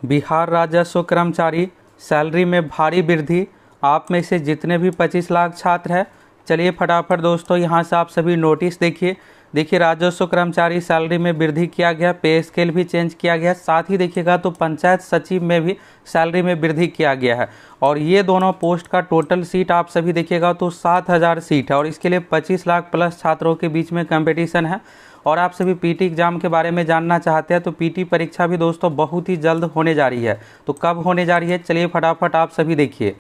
बिहार राजस्व कर्मचारी सैलरी में भारी वृद्धि। आप में से जितने भी 25 लाख छात्र हैं, चलिए फटाफट दोस्तों यहाँ से आप सभी नोटिस देखिए राजस्व कर्मचारी सैलरी में वृद्धि किया गया, पे स्केल भी चेंज किया गया, साथ ही देखिएगा तो पंचायत सचिव में भी सैलरी में वृद्धि किया गया है। और ये दोनों पोस्ट का टोटल सीट आप सभी देखिएगा तो 7,000 सीट है और इसके लिए 25 लाख प्लस छात्रों के बीच में कंपटीशन है। और आप सभी पीटी एग्जाम के बारे में जानना चाहते हैं तो पीटी परीक्षा भी दोस्तों बहुत ही जल्द होने जा रही है। तो कब होने जा रही है, चलिए फटाफट आप सभी देखिए।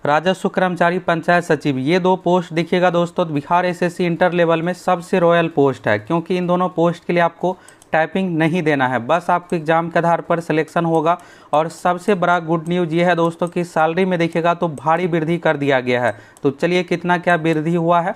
राजस्व कर्मचारी पंचायत सचिव, ये दो पोस्ट देखिएगा दोस्तों बिहार एसएससी इंटर लेवल में सबसे रॉयल पोस्ट है, क्योंकि इन दोनों पोस्ट के लिए आपको टाइपिंग नहीं देना है, बस आपको एग्जाम के आधार पर सिलेक्शन होगा। और सबसे बड़ा गुड न्यूज़ ये है दोस्तों कि सैलरी में देखिएगा तो भारी वृद्धि कर दिया गया है। तो चलिए कितना क्या वृद्धि हुआ है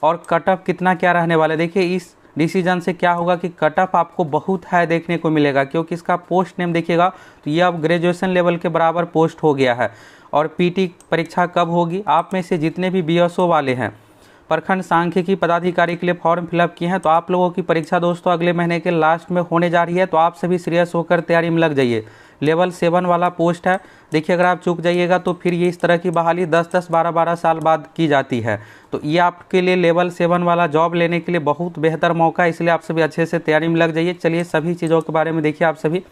और कट ऑफ कितना क्या रहने वाला है। देखिए इस डिसीजन से क्या होगा कि कट ऑफ आपको बहुत हाई देखने को मिलेगा, क्योंकि इसका पोस्ट नेम देखिएगा तो ये अब ग्रेजुएशन लेवल के बराबर पोस्ट हो गया है। और पीटी परीक्षा कब होगी, आप में से जितने भी बीएसओ वाले हैं, प्रखंड सांख्यिकी पदाधिकारी के लिए फॉर्म फिलअप किए हैं, तो आप लोगों की परीक्षा दोस्तों अगले महीने के लास्ट में होने जा रही है। तो आप सभी सीरियस होकर तैयारी में लग जाइए। लेवल 7 वाला पोस्ट है। देखिए अगर आप चूक जाइएगा तो फिर ये इस तरह की बहाली 10-10, 12-12 साल बाद की जाती है। तो ये आपके लिए लेवल 7 वाला जॉब लेने के लिए बहुत बेहतर मौका है, इसलिए आप सभी अच्छे से तैयारी में लग जाइए। चलिए सभी चीज़ों के बारे में देखिए आप सभी।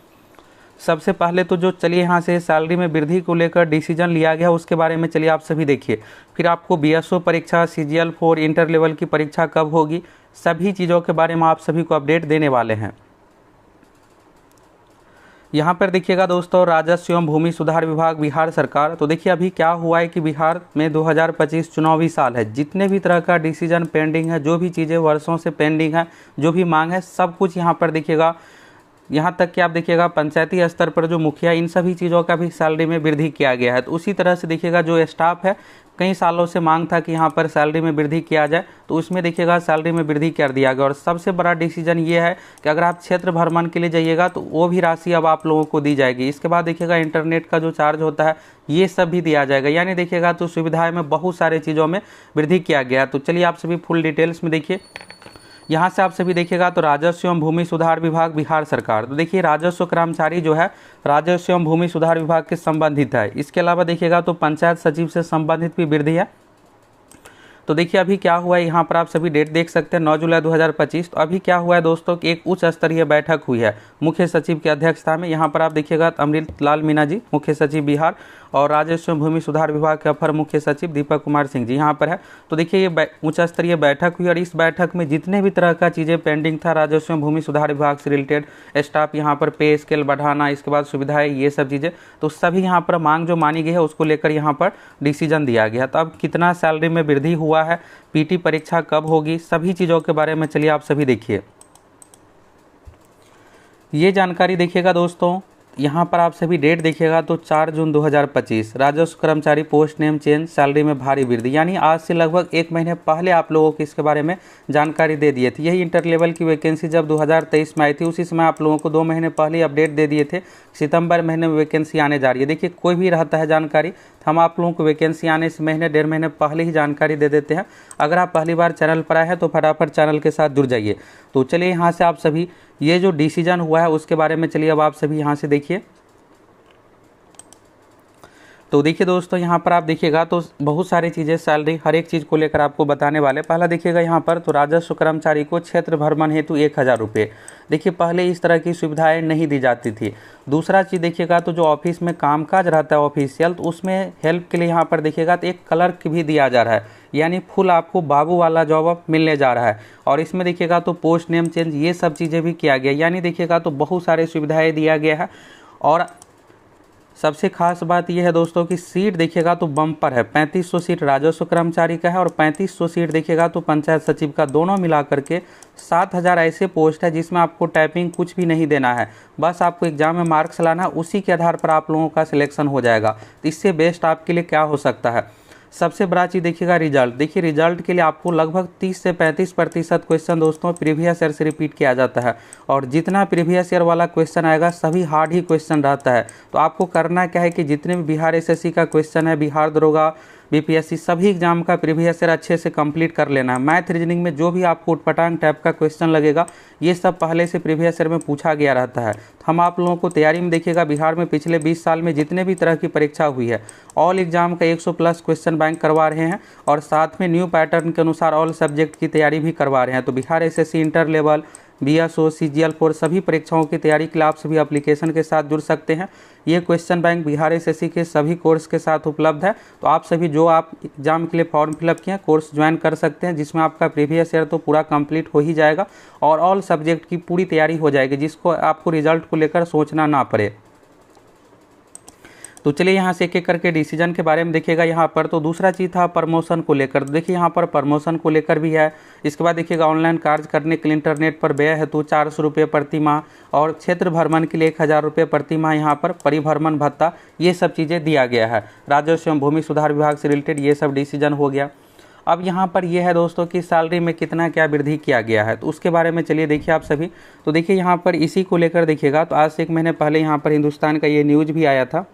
सबसे पहले तो जो चलिए यहाँ से सैलरी में वृद्धि को लेकर डिसीजन लिया गया उसके बारे में चलिए आप सभी देखिए। फिर आपको बीएसओ परीक्षा, सीजीएल 4 इंटर लेवल की परीक्षा कब होगी, सभी चीज़ों के बारे में आप सभी को अपडेट देने वाले हैं। यहाँ पर देखिएगा दोस्तों राजस्व एवं भूमि सुधार विभाग बिहार सरकार। तो देखिए अभी क्या हुआ है कि बिहार में 2025 चुनावी साल है, जितने भी तरह का डिसीजन पेंडिंग है, जो भी चीज़ें वर्षों से पेंडिंग है, जो भी मांग है, सब कुछ यहाँ पर देखिएगा। यहाँ तक कि आप देखिएगा पंचायती स्तर पर जो मुखिया, इन सभी चीज़ों का भी सैलरी में वृद्धि किया गया है। तो उसी तरह से देखिएगा जो स्टाफ है, कई सालों से मांग था कि यहाँ पर सैलरी में वृद्धि किया जाए, तो उसमें देखिएगा सैलरी में वृद्धि कर दिया गया। और सबसे बड़ा डिसीजन ये है कि अगर आप क्षेत्र भ्रमण के लिए जाइएगा तो वो भी राशि अब आप लोगों को दी जाएगी। इसके बाद देखिएगा इंटरनेट का जो चार्ज होता है ये सब भी दिया जाएगा, यानी देखिएगा तो सुविधाएं में बहुत सारे चीज़ों में वृद्धि किया गया। तो चलिए आप सभी फुल डिटेल्स में देखिए। यहाँ से आप सभी देखिएगा तो राजस्व एवं भूमि सुधार विभाग बिहार सरकार। तो देखिए राजस्व कर्मचारी जो है राजस्व एवं भूमि सुधार विभाग के संबंधित है। इसके अलावा देखिएगा तो पंचायत सचिव से संबंधित भी वृद्धि है। तो देखिए अभी क्या हुआ है, यहाँ पर आप सभी डेट देख सकते हैं 9 जुलाई 2025। तो अभी क्या हुआ है दोस्तों कि एक उच्च स्तरीय बैठक हुई है मुख्य सचिव की अध्यक्षता में। यहाँ पर आप देखिएगा अमृत लाल मीणा जी मुख्य सचिव बिहार और राजस्व भूमि सुधार विभाग के अपर मुख्य सचिव दीपक कुमार सिंह जी यहाँ पर है। तो देखिए ये उच्च स्तरीय बैठक हुई और इस बैठक में जितने भी तरह का चीज़ें पेंडिंग था राजस्व भूमि सुधार विभाग से रिलेटेड, स्टाफ यहाँ पर पे स्केल बढ़ाना, इसके बाद सुविधाएं, ये सब चीज़ें, तो सभी यहाँ पर मांग जो मानी गई है उसको लेकर यहाँ पर डिसीजन दिया गया। तो अब कितना सैलरी में वृद्धि हुआ है, पीटी परीक्षा कब होगी, सभी चीज़ों के बारे में चलिए आप सभी देखिए। ये जानकारी देखिएगा दोस्तों, यहाँ पर आप सभी डेट देखिएगा तो 4 जून 2025 राजस्व कर्मचारी पोस्ट नेम चेंज, सैलरी में भारी वृद्धि, यानी आज से लगभग 1 महीने पहले आप लोगों को इसके बारे में जानकारी दे दिए थे। यही इंटर लेवल की वैकेंसी जब 2023 में आई थी, उसी समय आप लोगों को 2 महीने पहले अपडेट दे दिए थे सितंबर महीने में वैकेंसी आने जा रही है। देखिए कोई भी रहता है जानकारी, हम आप लोगों को वैकेंसी आने से महीने 1.5 महीने पहले ही जानकारी दे देते हैं। अगर आप पहली बार चैनल पर आए हैं तो फटाफट चैनल के साथ जुड़ जाइए। तो चलिए यहाँ से आप सभी ये जो डिसीजन हुआ है उसके बारे में चलिए अब आप सभी यहाँ से देखिए। तो देखिए दोस्तों यहाँ पर आप देखिएगा तो बहुत सारी चीज़ें सैलरी हर एक चीज़ को लेकर आपको बताने वाले। पहला देखिएगा यहाँ पर तो राजस्व कर्मचारी को क्षेत्र भ्रमण हेतु 1,000 रुपये। देखिए पहले इस तरह की सुविधाएं नहीं दी जाती थी। दूसरा चीज़ देखिएगा तो जो ऑफिस में कामकाज रहता है ऑफिशियल, तो उसमें हेल्प के लिए यहाँ पर देखिएगा तो एक क्लर्क भी दिया जा रहा है, यानी फुल आपको बाबू वाला जॉब अब मिलने जा रहा है। और इसमें देखिएगा तो पोस्ट नेम चेंज, ये सब चीज़ें भी किया गया, यानी देखिएगा तो बहुत सारे सुविधाएँ दिया गया है। और सबसे खास बात यह है दोस्तों कि सीट देखिएगा तो बम्पर है, 3500 सीट राजस्व कर्मचारी का है और 3500 सीट देखिएगा तो पंचायत सचिव का, दोनों मिला करके 7,000 ऐसे पोस्ट है जिसमें आपको टाइपिंग कुछ भी नहीं देना है, बस आपको एग्जाम में मार्क्स लाना, उसी के आधार पर आप लोगों का सिलेक्शन हो जाएगा। तो इससे बेस्ट आपके लिए क्या हो सकता है। सबसे बड़ा चीज़ देखिएगा रिजल्ट। देखिए रिजल्ट के लिए आपको लगभग 30 से 35% क्वेश्चन दोस्तों प्रीवियस ईयर से रिपीट किया जाता है, और जितना प्रीवियस ईयर वाला क्वेश्चन आएगा सभी हार्ड ही क्वेश्चन रहता है। तो आपको करना क्या है कि जितने भी बिहार एसएससी का क्वेश्चन है, बिहार दरोगा, बीपीएससी सभी एग्जाम का प्रीवियस ईयर अच्छे से कंप्लीट कर लेना है। मैथ रीजनिंग में जो भी आपको उटपटांग टाइप का क्वेश्चन लगेगा ये सब पहले से प्रीवियस ईयर में पूछा गया रहता है। तो हम आप लोगों को तैयारी में देखिएगा बिहार में पिछले 20 साल में जितने भी तरह की परीक्षा हुई है ऑल एग्जाम का 100 प्लस क्वेश्चन बैंक करवा रहे हैं और साथ में न्यू पैटर्न के अनुसार ऑल सब्जेक्ट की तैयारी भी करवा रहे हैं। तो Bihar SSC inter level, BSO, CGL for सभी परीक्षाओं की तैयारी के लिए आप सभी एप्लीकेशन के साथ जुड़ सकते हैं। ये क्वेश्चन बैंक बिहार एसएससी के सभी कोर्स के साथ उपलब्ध है। तो आप सभी जो आप एग्जाम के लिए फॉर्म फिलअप किए हैं कोर्स ज्वाइन कर सकते हैं, जिसमें आपका प्रीवियस ईयर तो पूरा कंप्लीट हो ही जाएगा और ऑल सब्जेक्ट की पूरी तैयारी हो जाएगी, जिसको आपको रिजल्ट को लेकर सोचना ना पड़े। तो चलिए यहाँ से एक एक करके डिसीजन के बारे में देखिएगा यहाँ पर। तो दूसरा चीज़ था प्रमोशन को लेकर। तो देखिए यहाँ पर प्रमोशन को लेकर भी है। इसके बाद देखिएगा ऑनलाइन कार्य करने के लिए इंटरनेट पर व्यय हेतु 400 रुपये प्रति माह और क्षेत्र भ्रमण के लिए 1000 रुपये प्रति माह यहाँ पर परिभ्रमण भत्ता, ये सब चीज़ें दिया गया है। राजस्व एवं भूमि सुधार विभाग से रिलेटेड ये सब डिसीजन हो गया। अब यहाँ पर यह है दोस्तों कि सैलरी में कितना क्या वृद्धि किया गया है, तो उसके बारे में चलिए देखिए आप सभी। तो देखिए यहाँ पर इसी को लेकर देखिएगा, तो आज से 1 महीने पहले यहाँ पर हिंदुस्तान का ये न्यूज़ भी आया था।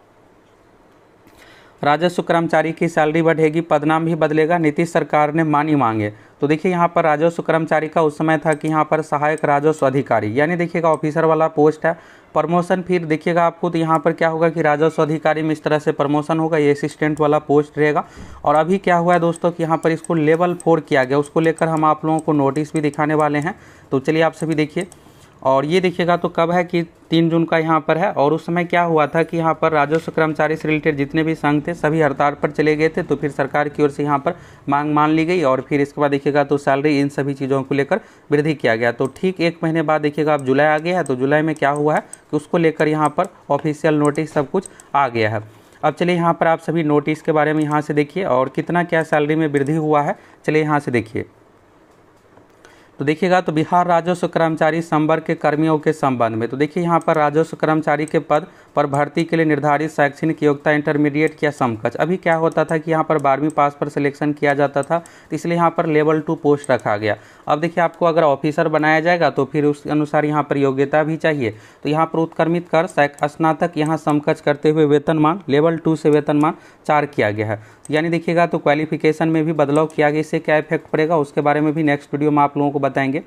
राजस्व कर्मचारी की सैलरी बढ़ेगी, पदनाम भी बदलेगा, नीतीश सरकार ने मानी मांगे। तो देखिए यहाँ पर राजस्व कर्मचारी का उस समय था कि यहाँ पर सहायक राजस्व अधिकारी, यानी देखिएगा ऑफिसर वाला पोस्ट है। प्रमोशन फिर देखिएगा आपको, तो यहाँ पर क्या होगा कि राजस्व अधिकारी में इस तरह से प्रमोशन होगा, ये असिस्टेंट वाला पोस्ट रहेगा। और अभी क्या हुआ है दोस्तों कि यहाँ पर इसको लेवल 4 किया गया, उसको लेकर हम आप लोगों को नोटिस भी दिखाने वाले हैं। तो चलिए आप सभी देखिए। और ये देखिएगा तो कब है कि 3 जून का यहाँ पर है। और उस समय क्या हुआ था कि यहाँ पर राजस्व कर्मचारी से रिलेटेड जितने भी संघ थे सभी हड़ताल पर चले गए थे। तो फिर सरकार की ओर से यहाँ पर मांग मान ली गई और फिर इसके बाद देखिएगा तो सैलरी इन सभी चीज़ों को लेकर वृद्धि किया गया। तो ठीक 1 महीने बाद देखिएगा अब जुलाई आ गया है। तो जुलाई में क्या हुआ है कि उसको लेकर यहाँ पर ऑफिशियल नोटिस सब कुछ आ गया है। अब चलिए यहाँ पर आप सभी नोटिस के बारे में यहाँ से देखिए और कितना क्या सैलरी में वृद्धि हुआ है, चलिए यहाँ से देखिए। तो देखिएगा तो बिहार राजस्व कर्मचारी संवर्ग के कर्मियों के संबंध में, तो देखिए यहाँ पर राजस्व कर्मचारी के पद पर भर्ती के लिए निर्धारित शैक्षणिक योग्यता इंटरमीडिएट या समकक्ष। अभी क्या होता था कि यहाँ पर 12वीं पास पर सिलेक्शन किया जाता था, तो इसलिए यहाँ पर लेवल 2 पोस्ट रखा गया। अब देखिए आपको अगर ऑफिसर बनाया जाएगा तो फिर उस अनुसार यहाँ पर योग्यता भी चाहिए। तो यहाँ पर उत्क्रमित कर स्नातक यहाँ समकक्ष करते हुए वेतनमान लेवल 2 से वेतनमान 4 किया गया है। यानी देखिएगा तो क्वालिफिकेशन में भी बदलाव किया गया। इससे क्या इफेक्ट पड़ेगा उसके बारे में भी नेक्स्ट वीडियो में आप लोगों को बताएंगे।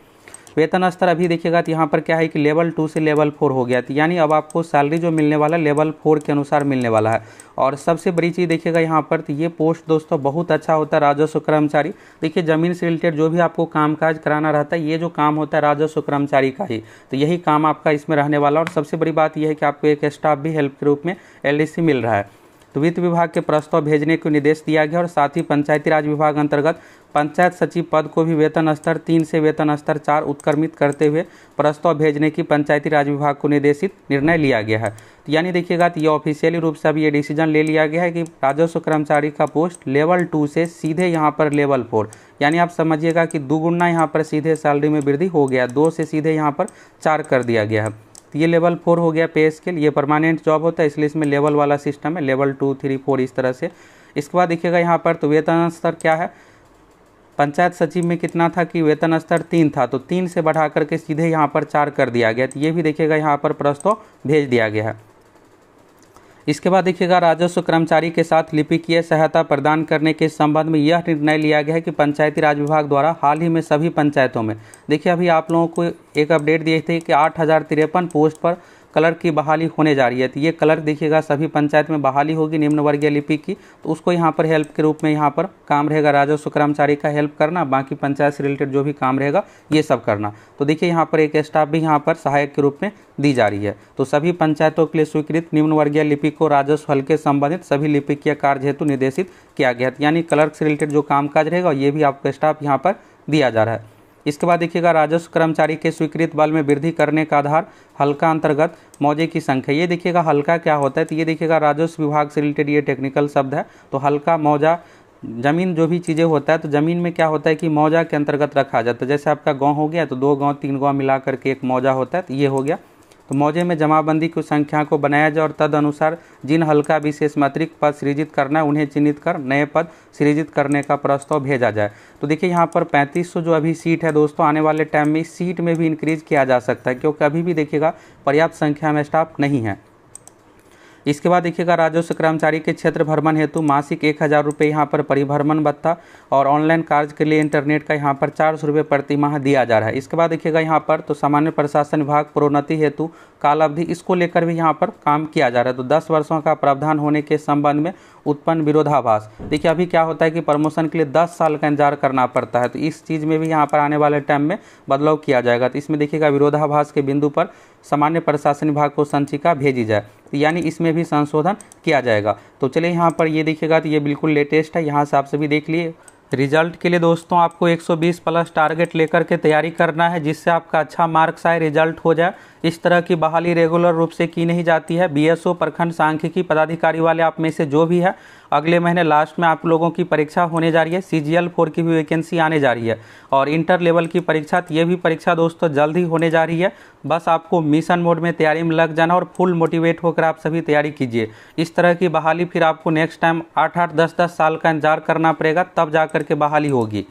वेतन स्तर अभी देखिएगा तो यहाँ पर क्या है कि लेवल 2 से लेवल 4 हो गया। तो यानी अब आपको सैलरी जो मिलने वाला है लेवल 4 के अनुसार मिलने वाला है। और सबसे बड़ी चीज़ देखिएगा यहाँ पर, तो ये पोस्ट दोस्तों बहुत अच्छा होता है राजस्व कर्मचारी। देखिए ज़मीन से रिलेटेड जो भी आपको कामकाज कराना रहता है, ये जो काम होता है राजस्व कर्मचारी का ही, तो यही काम आपका इसमें रहने वाला। और सबसे बड़ी बात यह है कि आपको एक स्टाफ भी हेल्प के रूप में एलडीसी मिल रहा है। तो वित्त विभाग के प्रस्ताव भेजने को निर्देश दिया गया और साथ ही पंचायती राज विभाग अंतर्गत पंचायत सचिव पद को भी वेतन स्तर 3 से वेतन स्तर 4 उत्क्रमित करते हुए प्रस्ताव भेजने की पंचायती राज विभाग को निर्देशित निर्णय लिया गया है। तो यानी देखिएगा तो ये ऑफिशियली रूप से अब ये डिसीजन ले लिया गया है कि राजस्व कर्मचारी का पोस्ट लेवल 2 से सीधे यहाँ पर लेवल 4, यानी आप समझिएगा कि दुगुना यहाँ पर सीधे सैलरी में वृद्धि हो गया, 2 से सीधे यहाँ पर 4 कर दिया गया है। ये लेवल 4 हो गया पे स्केल। ये परमानेंट जॉब होता है इसलिए इसमें लेवल वाला सिस्टम है, लेवल 2, 3, 4 इस तरह से। इसके बाद देखिएगा यहाँ पर तो वेतन स्तर क्या है, पंचायत सचिव में कितना था कि वेतन स्तर 3 था, तो 3 से बढ़ा करके सीधे यहाँ पर 4 कर दिया गया। तो ये भी देखिएगा यहाँ पर प्रस्ताव भेज दिया गया है। इसके बाद देखिएगा राजस्व कर्मचारी के साथ लिपिकीय सहायता प्रदान करने के संबंध में यह निर्णय लिया गया है कि पंचायती राज विभाग द्वारा हाल ही में सभी पंचायतों में, देखिए अभी आप लोगों को एक अपडेट दिए थे कि 8053 पोस्ट पर क्लर्क की बहाली होने जा रही है। तो ये क्लर्क देखिएगा सभी पंचायत में बहाली होगी निम्न वर्गीय लिपि की, तो उसको यहाँ पर हेल्प के रूप में यहाँ पर काम रहेगा राजस्व कर्मचारी का हेल्प करना, बाकी पंचायत से रिलेटेड जो भी काम रहेगा ये सब करना। तो देखिए यहाँ पर एक स्टाफ भी यहाँ पर सहायक के रूप में दी जा रही है। तो सभी पंचायतों के लिए स्वीकृत निम्न वर्गीय लिपि को राजस्व हल के संबंधित सभी लिपिकीय कार्य हेतु निर्देशित किया गया है। यानी क्लर्क से रिलेटेड जो कामकाज रहेगा ये भी आपको स्टाफ यहाँ पर दिया जा रहा है। इसके बाद देखिएगा राजस्व कर्मचारी के स्वीकृत बल में वृद्धि करने का आधार हल्का अंतर्गत मौजे की संख्या। ये देखिएगा हल्का क्या होता है, तो ये देखिएगा राजस्व विभाग से रिलेटेड ये टेक्निकल शब्द है। तो हल्का मौजा जमीन जो भी चीज़ें होता है, तो ज़मीन में क्या होता है कि मौजा के अंतर्गत रखा जाता है। जैसे आपका गाँव हो गया तो 2 गाँव 3 गाँव मिला करके एक मौजा होता है, तो ये हो गया। तो मौजे में जमाबंदी की संख्या को बनाया जाए और तद अनुसार जिन हल्का विशेष में अतिरिक्त पद सृजित करना है उन्हें चिन्हित कर नए पद सृजित करने का प्रस्ताव भेजा जाए। तो देखिए यहाँ पर 3500 जो अभी सीट है दोस्तों, आने वाले टाइम में इस सीट में भी इंक्रीज किया जा सकता है, क्योंकि अभी भी देखिएगा पर्याप्त संख्या में स्टाफ नहीं है। इसके बाद देखिएगा राजस्व कर्मचारी के क्षेत्र भ्रमण हेतु मासिक 1000 रुपये यहाँ पर परिभ्रमण भत्ता और ऑनलाइन कार्य के लिए इंटरनेट का यहाँ पर 400 रुपये प्रति माह दिया जा रहा है। इसके बाद देखिएगा यहाँ पर तो सामान्य प्रशासन विभाग प्रोन्नति हेतु काल अवधि इसको लेकर भी यहाँ पर काम किया जा रहा है। तो 10 वर्षों का प्रावधान होने के संबंध में उत्पन्न विरोधाभास। देखिए अभी क्या होता है कि प्रमोशन के लिए 10 साल का इंतजार करना पड़ता है, तो इस चीज़ में भी यहाँ पर आने वाले टाइम में बदलाव किया जाएगा। तो इसमें देखिएगा विरोधाभास के बिंदु पर सामान्य प्रशासन विभाग को संचिका भेजी जाए, तो यानी इसमें भी संशोधन किया जाएगा। तो चलिए यहाँ पर ये देखिएगा तो ये बिल्कुल लेटेस्ट है, यहाँ से आप सभी देख लिए। रिजल्ट के लिए दोस्तों आपको 120 प्लस टारगेट लेकर के तैयारी करना है, जिससे आपका अच्छा मार्क्स आए, रिजल्ट हो जाए। इस तरह की बहाली रेगुलर रूप से की नहीं जाती है। बीएसओ प्रखंड सांख्यिकी पदाधिकारी वाले आप में से जो भी है, अगले महीने लास्ट में आप लोगों की परीक्षा होने जा रही है। CGL 4 की भी वैकेंसी आने जा रही है और इंटर लेवल की परीक्षा, ये भी परीक्षा दोस्तों जल्द ही होने जा रही है। बस आपको मिशन मोड में तैयारी में लग जाना और फुल मोटिवेट होकर आप सभी तैयारी कीजिए। इस तरह की बहाली फिर आपको नेक्स्ट टाइम 8-8, 10-10 साल का इंतजार करना पड़ेगा, तब जा करके बहाली होगी।